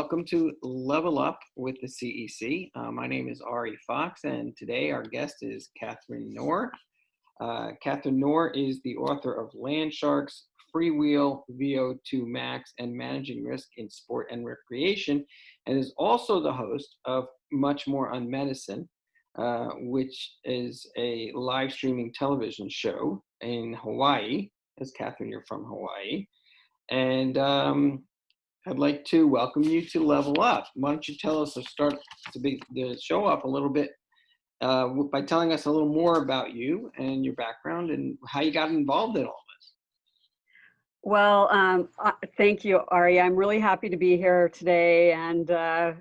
welcome to Level Up with the CEC. My name is Ari Fox, and today our guest is Katherine Nohr. Katherine Nohr is the author of Land Sharks, Freewheel, VO2 Max, and Managing Risk in Sport and Recreation, and is also the host of Much More on Medicine, which is a live streaming television show in Hawaii. As Katherine, you're from Hawaii. And I'd like to welcome you to Level Up. Why don't you tell us, or start to be the show off a little bit by telling us a little more about you and your background and how you got involved in all this. Well, thank you, Ari. I'm really happy to be here today and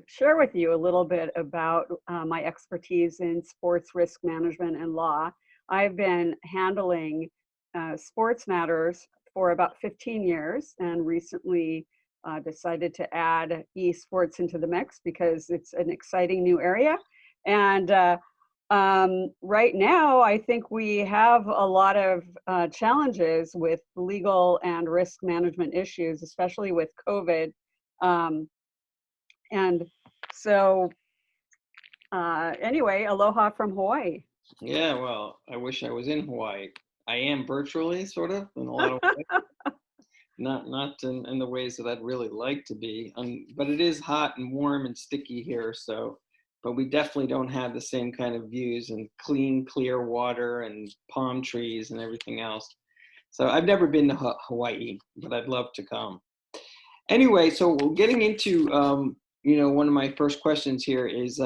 share with you a little bit about my expertise in sports risk management and law. I've been handling sports matters for about 15 years and recently decided to add esports into the mix because it's an exciting new area. And right now, I think we have a lot of challenges with legal and risk management issues, especially with COVID. And so anyway, aloha from Hawaii. Yeah, well, I wish I was in Hawaii. I am virtually, sort of, in a lot of ways. Not in the ways that I'd really like to be. But it is hot and warm and sticky here, so. But we definitely don't have the same kind of views and clean, clear water and palm trees and everything else. So I've never been to Hawaii, but I'd love to come. Anyway, so we're getting into, one of my first questions here is,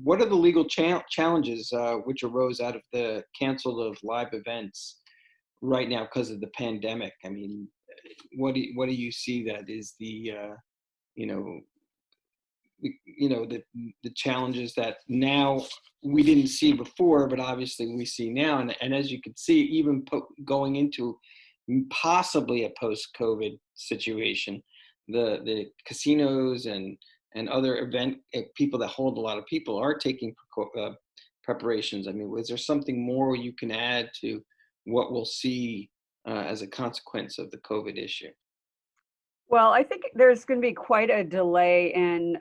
what are the legal challenges which arose out of the canceled of live events right now because of the pandemic? I mean, what do you see that is the challenges that now we didn't see before, but obviously we see now. And as you can see, even going into possibly a post-COVID situation, the casinos and other event people that hold a lot of people are taking preparations. I mean, was there something more you can add to what we'll see as a consequence of the COVID issue? Well, I think there's going to be quite a delay in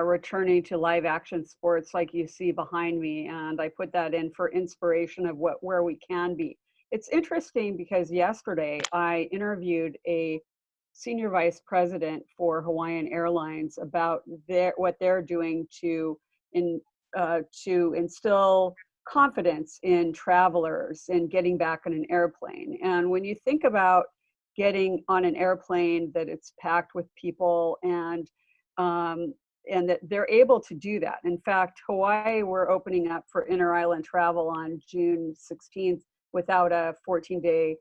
returning to live action sports like you see behind me. And I put that in for inspiration of where we can be. It's interesting because yesterday I interviewed a senior vice president for Hawaiian Airlines about what they're doing to instill confidence in travelers and getting back on an airplane. And when you think about getting on an airplane that it's packed with people and that they're able to do that. In fact, Hawaii, we're opening up for inter-island travel on June 16th without a 14-day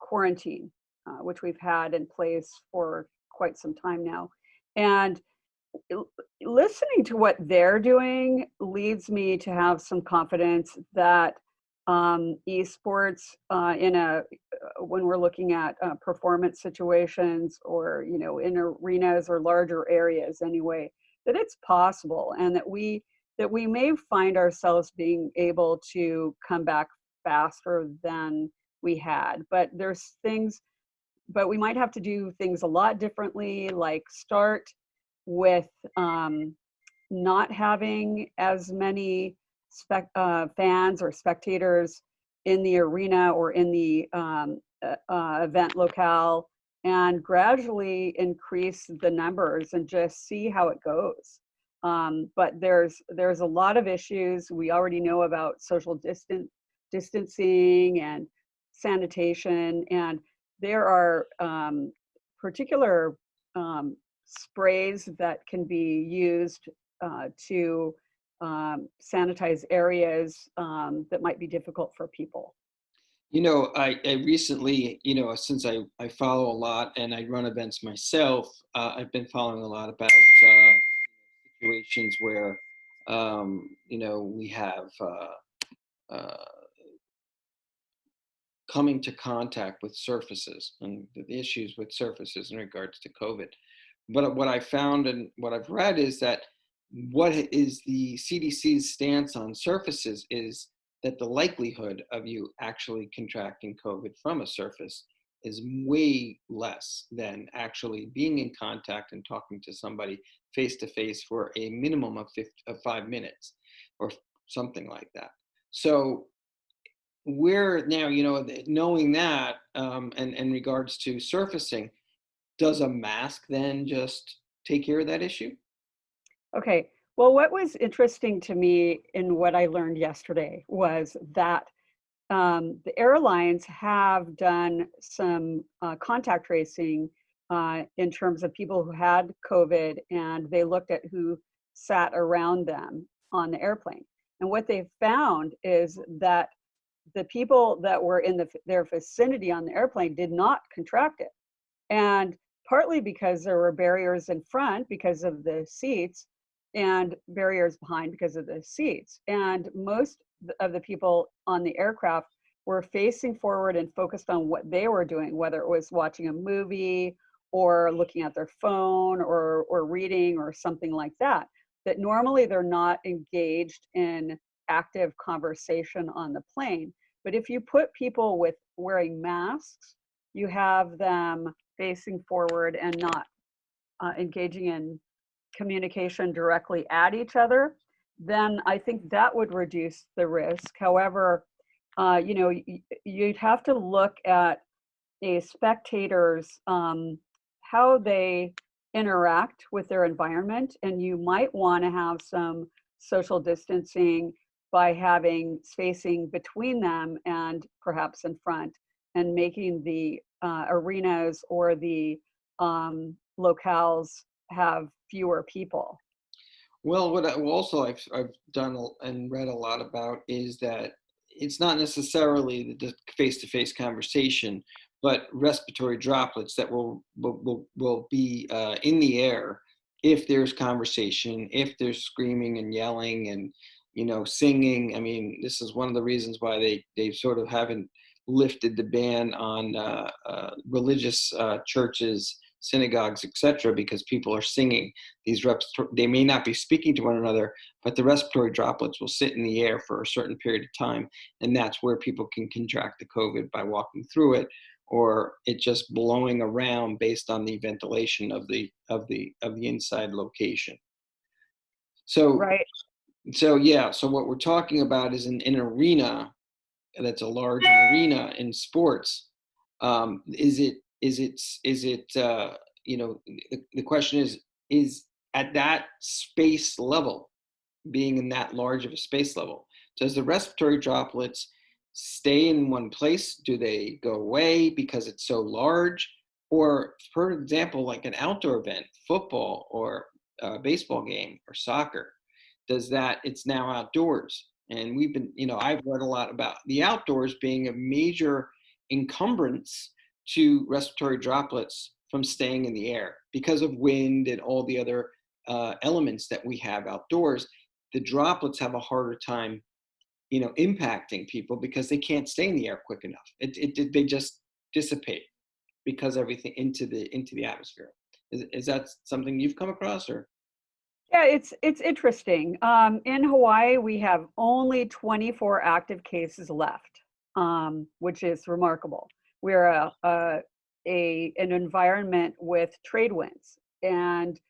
quarantine, which we've had in place for quite some time now. And listening to what they're doing leads me to have some confidence that esports when we're looking at performance situations or in arenas or larger areas anyway, that it's possible and that we may find ourselves being able to come back faster than we had. But we might have to do things a lot differently, like start with not having as many fans or spectators in the arena or in the event locale, and gradually increase the numbers and just see how it goes. But there's a lot of issues. We already know about social distancing and sanitation, and there are particular sprays that can be used to sanitize areas that might be difficult for people. I recently, since I follow a lot and I run events myself, I've been following a lot about situations where, we have coming to contact with surfaces and the issues with surfaces in regards to COVID. But what I found and what I've read is that what is the CDC's stance on surfaces is that the likelihood of you actually contracting COVID from a surface is way less than actually being in contact and talking to somebody face to face for a minimum of 5 minutes or something like that. So we're now, knowing that, and in regards to surfacing, does a mask then just take care of that issue? Okay. Well, what was interesting to me in what I learned yesterday was that the airlines have done some contact tracing in terms of people who had COVID, and they looked at who sat around them on the airplane. And what they found is that the people that were in their vicinity on the airplane did not contract it. And partly because there were barriers in front because of the seats and barriers behind because of the seats. And most of the people on the aircraft were facing forward and focused on what they were doing, whether it was watching a movie or looking at their phone or reading or something like that, that normally they're not engaged in active conversation on the plane. But if you put people with wearing masks, you have them facing forward and not engaging in communication directly at each other, then I think that would reduce the risk. However, you'd have to look at a spectator's how they interact with their environment, and you might want to have some social distancing by having spacing between them and perhaps in front, and making the arenas or the locales have fewer people. Well, what I also I've done and read a lot about is that it's not necessarily the face-to-face conversation, but respiratory droplets that will be in the air if there's conversation, if there's screaming and yelling and singing. I mean, this is one of the reasons why they sort of haven't lifted the ban on religious churches, synagogues, etc., because people are singing these reps. They may not be speaking to one another, but the respiratory droplets will sit in the air for a certain period of time, and that's where people can contract the COVID by walking through it, or it just blowing around based on the ventilation of the inside location. So Right. yeah. So what we're talking about is an arena that's a large arena in sports. The question is at that space level, being in that large of a space level, does the respiratory droplets stay in one place? Do they go away because it's so large? Or, for example, like an outdoor event, football or a baseball game or soccer, does that, it's now outdoors. And we've been, I've read a lot about the outdoors being a major encumbrance to respiratory droplets from staying in the air because of wind and all the other elements that we have outdoors. The droplets have a harder time, impacting people because they can't stay in the air quick enough. They just dissipate because everything into the atmosphere. Is that something you've come across, or? Yeah, it's interesting. In Hawaii, we have only 24 active cases left, which is remarkable. We're an environment with trade winds, and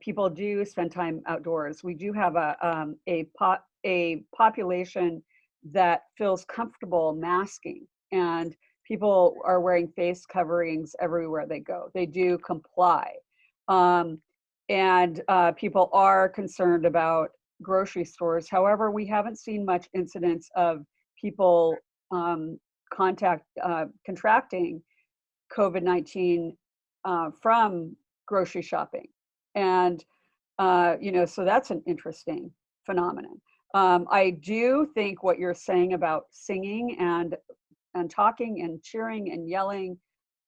people do spend time outdoors. We do have a population that feels comfortable masking, and people are wearing face coverings everywhere they go. They do comply. Um, and people are concerned about grocery stores. However, we haven't seen much incidence of people um, contracting COVID-19 from grocery shopping. And, so that's an interesting phenomenon. I do think what you're saying about singing and talking and cheering and yelling,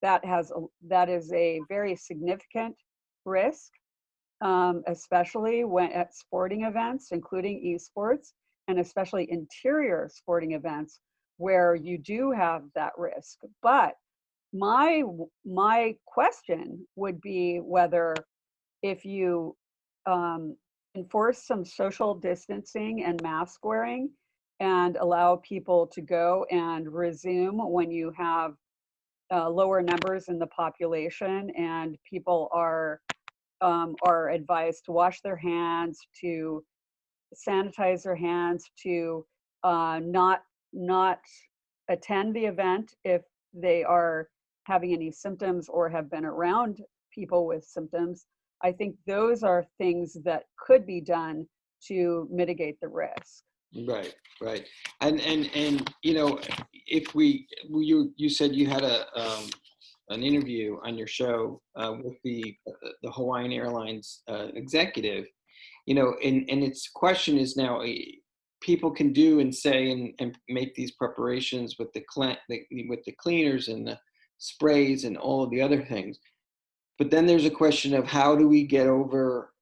that is a very significant risk, especially when at sporting events, including esports, and especially interior sporting events where you do have that risk. But my my question would be whether, if you enforce some social distancing and mask wearing and allow people to go and resume when you have lower numbers in the population, and people are advised to wash their hands, to sanitize their hands, to not attend the event if they are having any symptoms or have been around people with symptoms. I think those are things that could be done to mitigate the risk. Right, right. And if you said you had an interview on your show with the Hawaiian Airlines executive, and its question is now, people can do and say and make these preparations with with the cleaners and the sprays and all of the other things. But then there's a question of how do we get over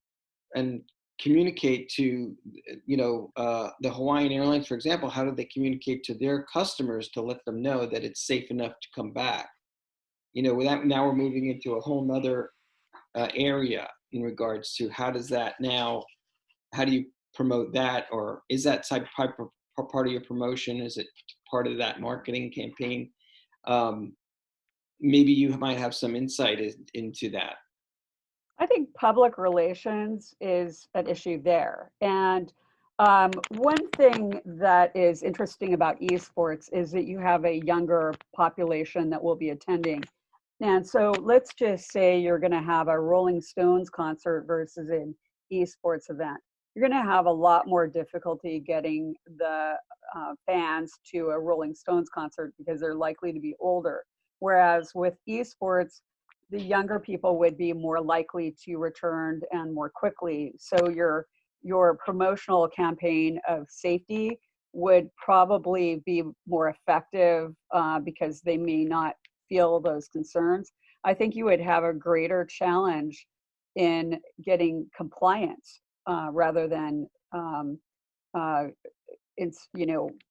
and communicate to, the Hawaiian Airlines, for example, how do they communicate to their customers to let them know that it's safe enough to come back? Without, now we're moving into a whole nother area in regards to how do you promote that, or is that part of your promotion? Is it part of that marketing campaign? Um, Maybe you might have some insight into that. I think public relations is an issue there. And one thing that is interesting about esports is that you have a younger population that will be attending. And so let's just say you're going to have a Rolling Stones concert versus an esports event. You're going to have a lot more difficulty getting the fans to a Rolling Stones concert because they're likely to be older. Whereas with esports, the younger people would be more likely to return and more quickly. So your promotional campaign of safety would probably be more effective because they may not feel those concerns. I think you would have a greater challenge in getting compliance rather than it's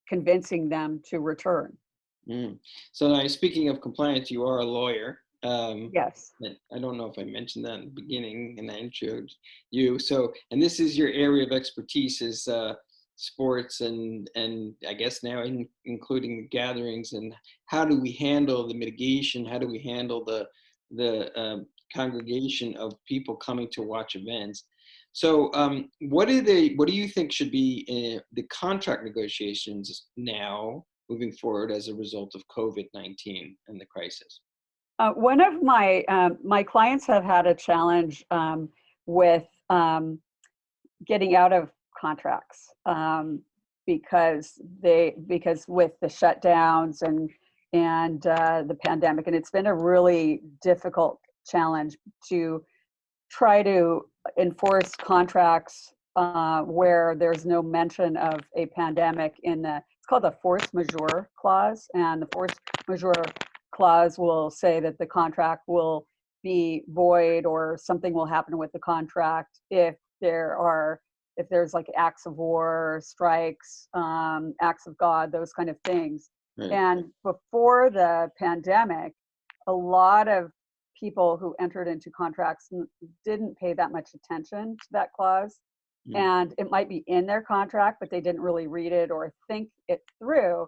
convincing them to return. Mm. So now, speaking of compliance, you are a lawyer. Yes. I don't know if I mentioned that in the beginning, and I introduced you. So, and this is your area of expertise is sports, and I guess now including the gatherings, and how do we handle the mitigation? How do we handle the congregation of people coming to watch events? So, what do you think should be the contract negotiations now moving forward as a result of COVID-19 and the crisis? One of my clients have had a challenge with getting out of contracts because with the shutdowns and the pandemic, and it's been a really difficult challenge to try to enforce contracts where there's no mention of a pandemic it's called the force majeure clause, and the force majeure clause will say that the contract will be void or something will happen with the contract if there's like acts of war, strikes, acts of God, those kind of things. Right. And before the pandemic, a lot of people who entered into contracts didn't pay that much attention to that clause. Mm. And it might be in their contract, but they didn't really read it or think it through.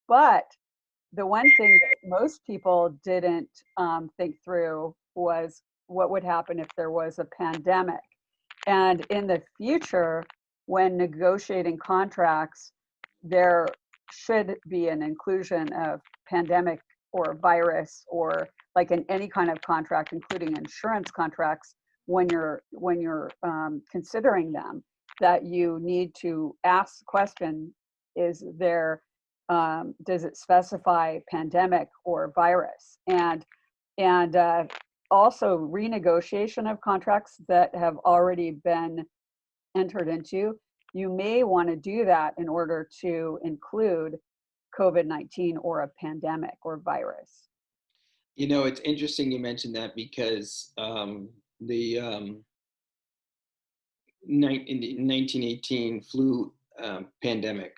But the one thing that most people didn't think through was what would happen if there was a pandemic. And in the future, when negotiating contracts, there should be an inclusion of pandemic or virus, or like in any kind of contract, including insurance contracts, when you're considering them, that you need to ask the question: does it specify pandemic or virus? And also renegotiation of contracts that have already been entered into. You may want to do that in order to include COVID-19 or a pandemic or virus. It's interesting you mentioned that because the in the 1918 flu pandemic,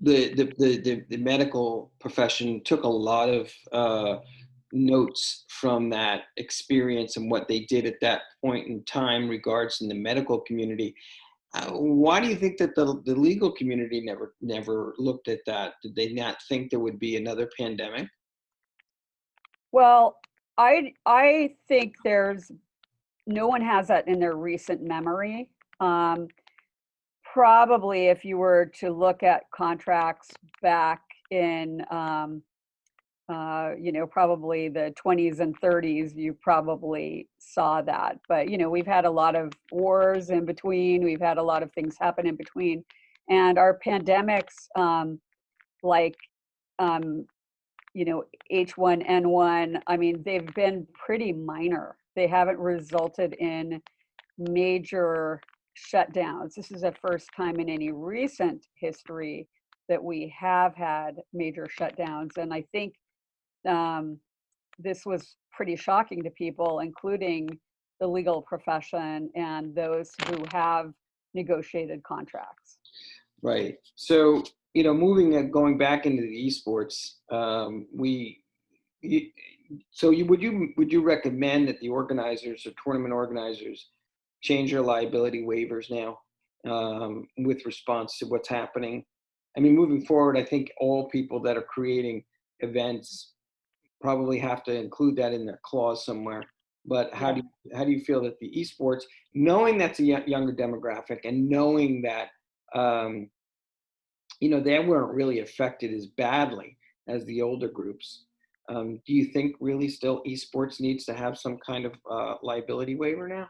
the medical profession took a lot of notes from that experience and what they did at that point in time regards in the medical community. Why do you think that the legal community never looked at that? Did they not think there would be another pandemic? Well, I think there's no one has that in their recent memory. Um, Probably if you were to look at contracts back in, probably the 20s and 30s, you probably saw that. But, we've had a lot of wars in between, we've had a lot of things happen in between. And our pandemics, like, um, H1N1, I mean, they've been pretty minor. They haven't resulted in major shutdowns. This is the first time in any recent history that we have had major shutdowns. And I think um, this was pretty shocking to people, including the legal profession and those who have negotiated contracts. Right. So, moving going back into the esports, you, would you recommend that the organizers or tournament organizers change their liability waivers now, with response to what's happening? I mean, moving forward, I think all people that are creating events probably have to include that in their clause somewhere. But Yeah. how do you feel that the esports, knowing that's a younger demographic and knowing that um, they weren't really affected as badly as the older groups. Do you think really still esports needs to have some kind of liability waiver now?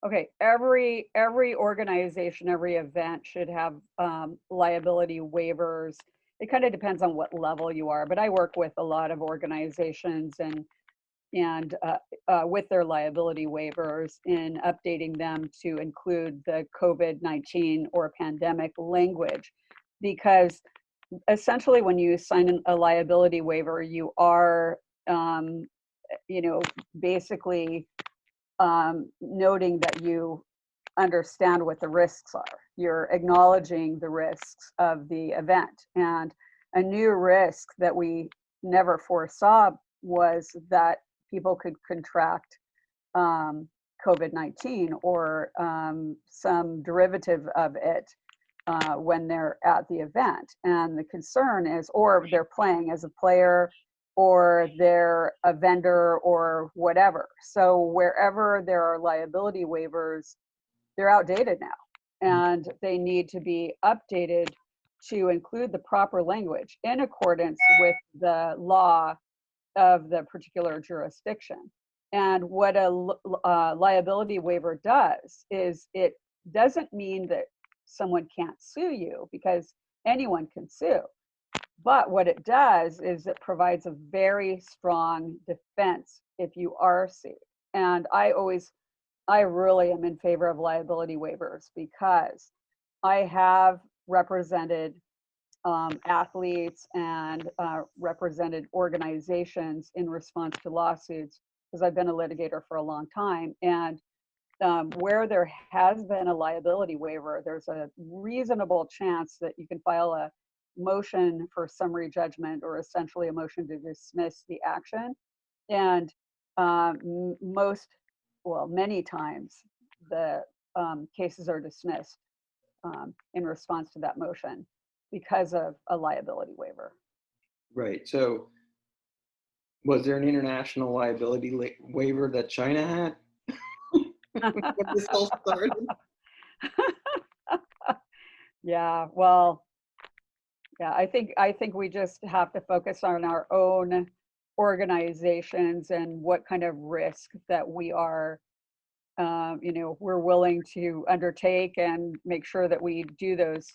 Okay, every organization, every event should have liability waivers. It kind of depends on what level you are, but I work with a lot of organizations and with their liability waivers in updating them to include the COVID-19 or pandemic language, because essentially when you sign a liability waiver, you are um, basically noting that you understand what the risks are. You're acknowledging the risks of the event. And a new risk that we never foresaw was that people could contract COVID-19 or some derivative of it when they're at the event. And the concern is, or they're playing as a player, or they're a vendor or whatever. So wherever there are liability waivers, they're outdated now and they need to be updated to include the proper language in accordance with the law of the particular jurisdiction. And what a liability waiver does is it doesn't mean that someone can't sue you, because anyone can sue. But what it does is it provides a very strong defense if you are sued. And I really am in favor of liability waivers, because I have represented athletes and represented organizations in response to lawsuits, because I've been a litigator for a long time. And where there has been a liability waiver, there's a reasonable chance that you can file a motion for summary judgment, or essentially a motion to dismiss the action. And many times, the cases are dismissed in response to that motion because of a liability waiver. Right. So was there an international liability waiver that China had when this all started? Yeah, well, yeah, I think we just have to focus on our own organizations and what kind of risk that we are, we're willing to undertake, and make sure that we do those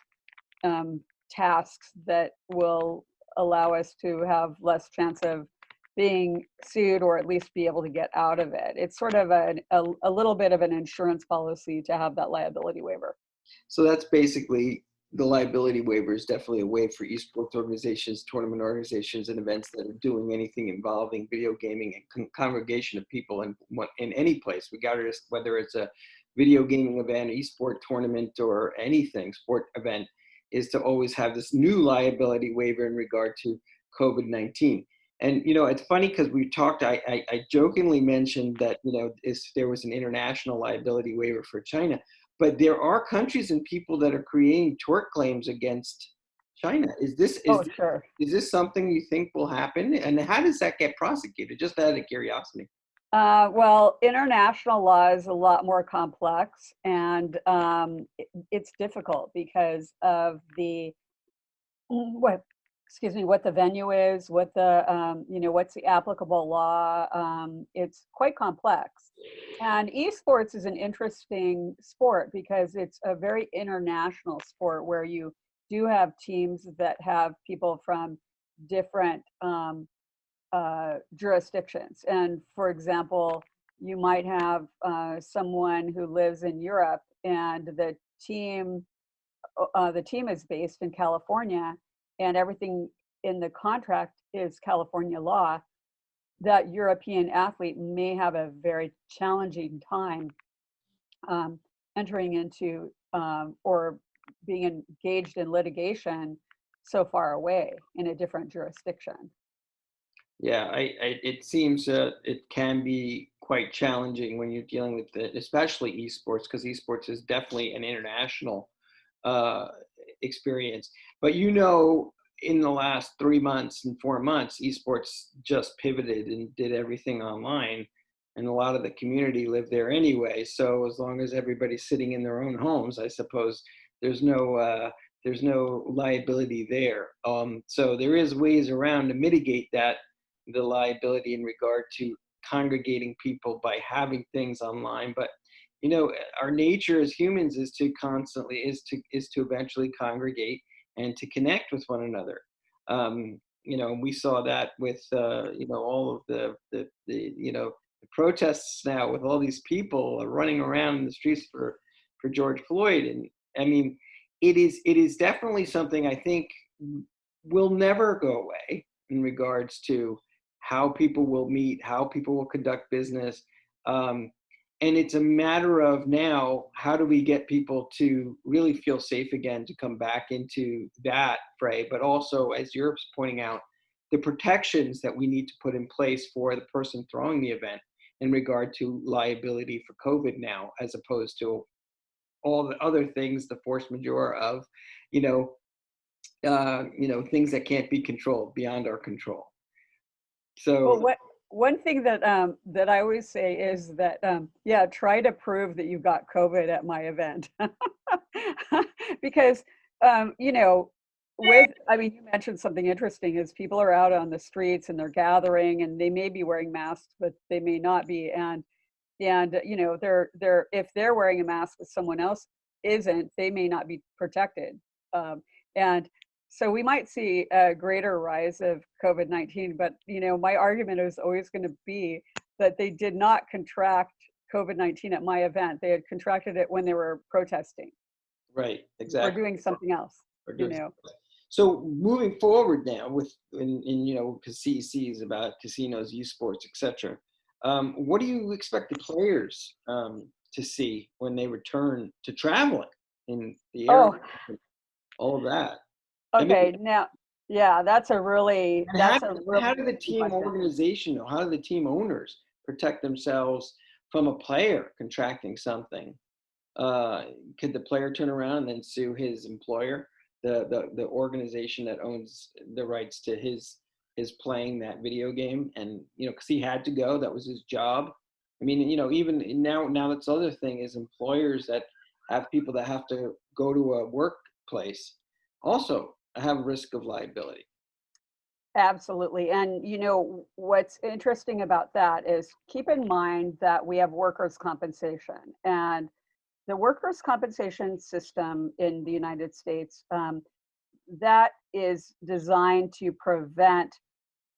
um, tasks that will allow us to have less chance of being sued, or at least be able to get out of it. It's sort of a little bit of an insurance policy to have that liability waiver. So that's basically the liability waiver is definitely a way for esports organizations, tournament organizations, and events that are doing anything involving video gaming and congregation of people in any place, regardless whether it's a video gaming event, esport tournament, or anything sport event, is to always have this new liability waiver in regard to COVID-19. And it's funny because we talked. I jokingly mentioned that if there was an international liability waiver for China, but there are countries and people that are creating tort claims against China. Oh, sure. Is this something you think will happen? And how does that get prosecuted? Just out of curiosity. Well, international law is a lot more complex, and it's difficult because of what, excuse me, what the venue is, what the what's the applicable law. It's quite complex, and esports is an interesting sport because it's a very international sport where you do have teams that have people from different jurisdictions. And for example, you might have someone who lives in Europe, and the team is based in California, and everything in the contract is California law. That European athlete may have a very challenging time um, entering into or being engaged in litigation so far away in a different jurisdiction. Yeah, it seems it can be quite challenging when you're dealing with it, especially esports, because esports is definitely an international uh, experience. But in the last 3 months and 4 months, esports just pivoted and did everything online, and a lot of the community live there anyway. So as long as everybody's sitting in their own homes, I suppose there's no there's no liability there. So there is ways around to mitigate the liability in regard to congregating people by having things online. But our nature as humans is to constantly is to eventually congregate and to connect with one another. We saw that with all of the protests now, with all these people running around in the streets for George Floyd. And I mean, it is definitely something I think will never go away in regards to how people will meet, how people will conduct business. Um, and it's a matter of now, how do we get people to really feel safe again to come back into that fray? But also, as you're pointing out, the protections that we need to put in place for the person throwing the event in regard to liability for COVID now, as opposed to all the other things, the force majeure of, you know, things that can't be controlled, beyond our control. Well, So, what one thing that I always say is that yeah, try to prove that you've got COVID at my event, because I mean, you mentioned something interesting is people are out on the streets and they're gathering and they may be wearing masks, but they may not be, and they're if they're wearing a mask but someone else isn't, they may not be protected, and so we might see a greater rise of COVID-19. But my argument is always going to be that they did not contract COVID-19 at my event. They had contracted it when they were protesting right, or exactly. doing something else Or you doing know So moving forward now because CEC is about casinos, esports, etc. What do you expect the players to see when they return to traveling in the area, oh, all of that? I mean, okay, now, yeah, and that's a really how do the interesting team question. organization, or how do the team owners protect themselves from a player contracting something? uh, could the player turn around and then sue his employer, the organization that owns the rights to his playing that video game? And because he had to go, that was his job. I mean, even now that's the other thing is employers that have people that have to go to a workplace also have risk of liability. Absolutely. And what's interesting about that is keep in mind that we have workers' compensation, and the workers' compensation system in the United States, that is designed to prevent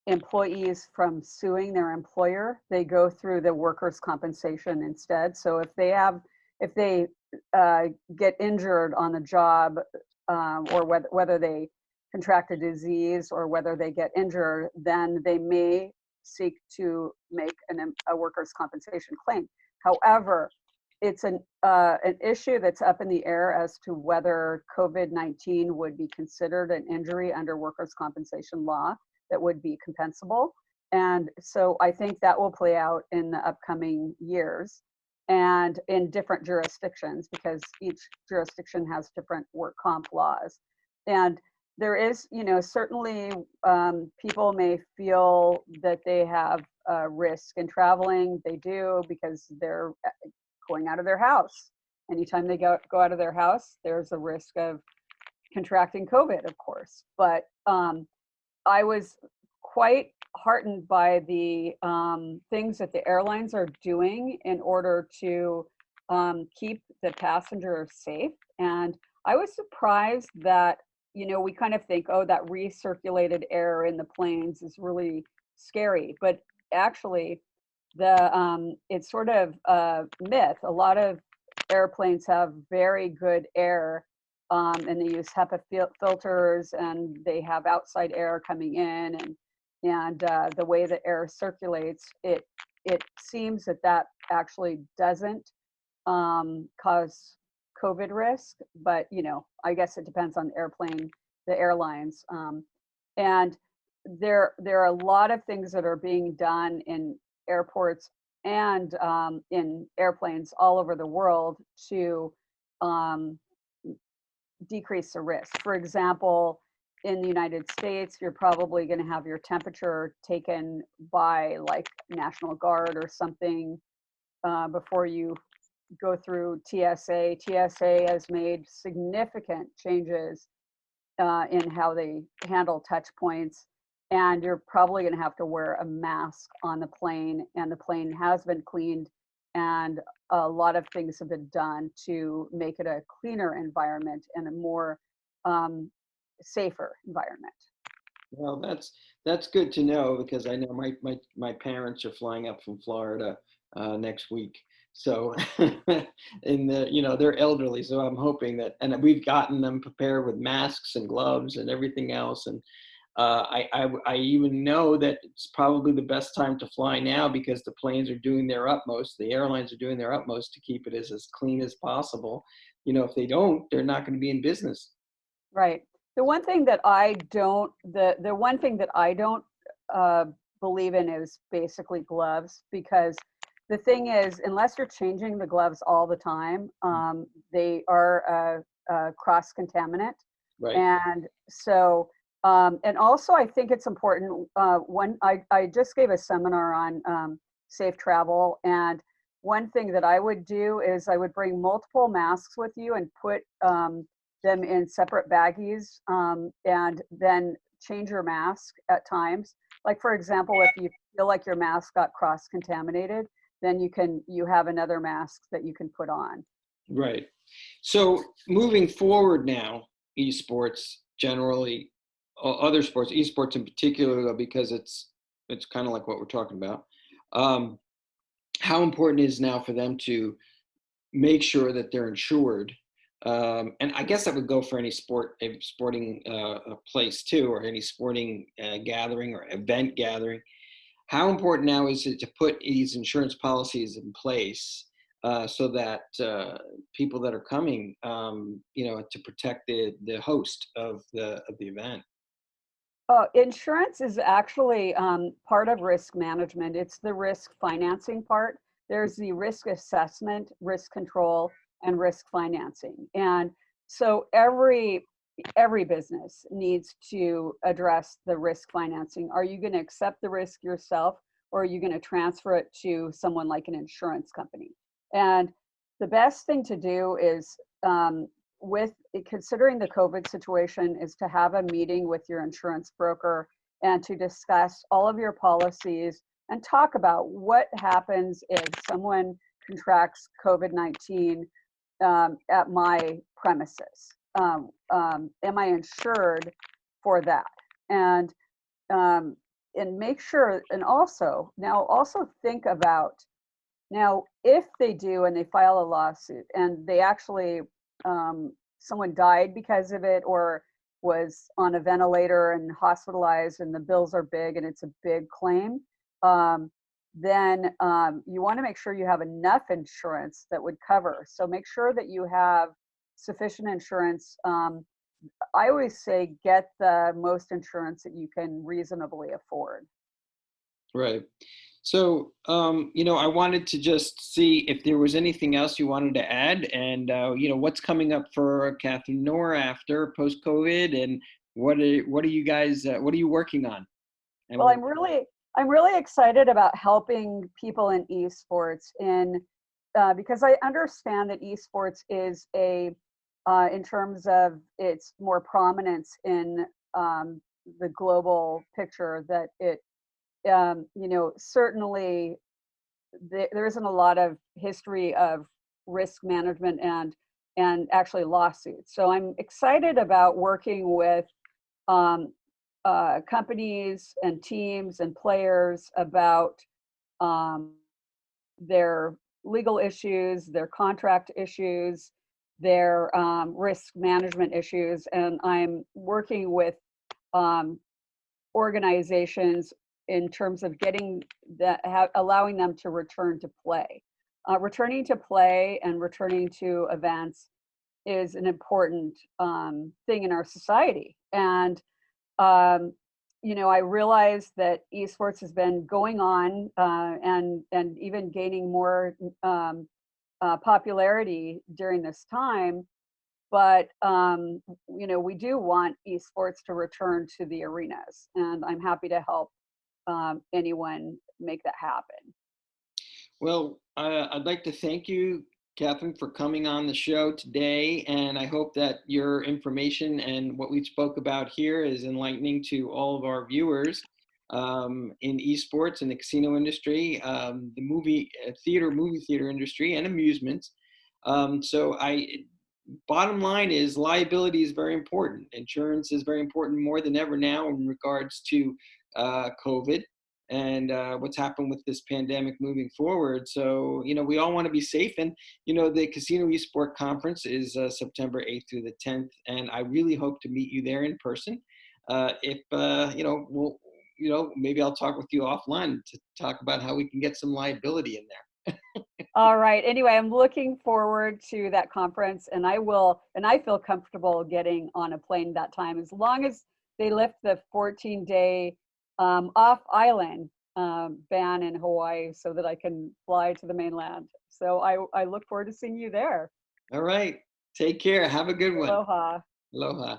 employees from suing their employer. They go through the workers' compensation instead. So if they get injured on the job, or whether they contract a disease or whether they get injured, then they may seek to make a workers' compensation claim. However, it's an issue that's up in the air as to whether COVID-19 would be considered an injury under workers' compensation law that would be compensable. And so I think that will play out in the upcoming years and in different jurisdictions, because each jurisdiction has different work comp laws. And there is, certainly people may feel that they have risk in traveling. They do because they're going out of their house. Anytime they go out of their house, there's a risk of contracting COVID, of course. But I was quite heartened by the things that the airlines are doing in order to keep the passengers safe. And I was surprised that, we kind of think, oh, that recirculated air in the planes is really scary. But actually, it's sort of a myth. A lot of airplanes have very good air, and they use HEPA filters, and they have outside air coming in, and the way the air circulates, it seems that actually doesn't cause COVID risk. But I guess it depends on the airlines, and there are a lot of things that are being done in airports and in airplanes all over the world to um, decrease the risk. For example, in the United States, you're probably going to have your temperature taken by like National Guard or something before you go through TSA. TSA has made significant changes in how they handle touch points. And you're probably going to have to wear a mask on the plane, and the plane has been cleaned, and a lot of things have been done to make it a cleaner environment and a more safer environment. Well, that's good to know because I know my parents are flying up from Florida next week. So, they're elderly, so I'm hoping that, and we've gotten them prepared with masks and gloves and everything else. And I even know that it's probably the best time to fly now because the planes are doing their utmost, the airlines are doing their utmost to keep it as clean as possible. If they don't, they're not going to be in business. Right. The one thing that I don't uh, believe in is basically gloves, because the thing is, unless you're changing the gloves all the time, they are cross contaminant. Right. And so, and also I think it's important, when I just gave a seminar on safe travel, and one thing that I would do is I would bring multiple masks with you and put them in separate baggies, and then change your mask at times. Like, for example, if you feel like your mask got cross contaminated, then you have another mask that you can put on. Right. So moving forward now, esports generally, other sports, esports in particular, though, because it's kind of like what we're talking about. Um, how important is now for them to make sure that they're insured? And I guess that would go for any sporting place too, or any sporting gathering or event gathering. How important now is it to put these insurance policies in place so that people that are coming, to protect the host of the event? Insurance is actually part of risk management. It's the risk financing part. There's the risk assessment, risk control, and risk financing. And so every business needs to address the risk financing. Are you going to accept the risk yourself, or are you going to transfer it to someone like an insurance company? And the best thing to do is, with considering the COVID situation, is to have a meeting with your insurance broker and to discuss all of your policies and talk about what happens if someone contracts COVID-19 at my premises. Am I insured for that? And make sure, and also think about, now if they do and they file a lawsuit and they actually someone died because of it, or was on a ventilator and hospitalized, and the bills are big and it's a big claim, then you want to make sure you have enough insurance that would cover. So make sure that you have sufficient insurance. I always say get the most insurance that you can reasonably afford. Right. So, I wanted to just see if there was anything else you wanted to add, and what's coming up for Katherine Nohr after post-COVID, and what are you guys, what are you working on? And Well, I'm really excited about helping people in esports because I understand that esports is in terms of its more prominence in the global picture, that it certainly there isn't a lot of history of risk management and actually lawsuits. So I'm excited about working with um, companies and teams and players about um, their legal issues, their contract issues, their risk management issues, and I'm working with um, organizations in terms of getting allowing them to return to play. Returning to play and returning to events is an important thing in our society. And um, I realize that esports has been going on and even gaining more popularity during this time. But we do want esports to return to the arenas, and I'm happy to help anyone make that happen. Well, I'd like to thank you, Catherine, for coming on the show today, and I hope that your information and what we spoke about here is enlightening to all of our viewers in esports, in the casino industry, the movie theater industry, and amusements. Bottom line is liability is very important. Insurance is very important more than ever now in regards to COVID and what's happened with this pandemic moving forward. So, we all want to be safe. And, the Casino Esport Conference is September 8th through the 10th. And I really hope to meet you there in person. If, maybe I'll talk with you offline to talk about how we can get some liability in there. All right. Anyway, I'm looking forward to that conference, and I feel comfortable getting on a plane that time as long as they lift the 14-day off island ban in Hawaii so that I can fly to the mainland. So I look forward to seeing you there. All right. Take care. Have a good one. Aloha. Aloha.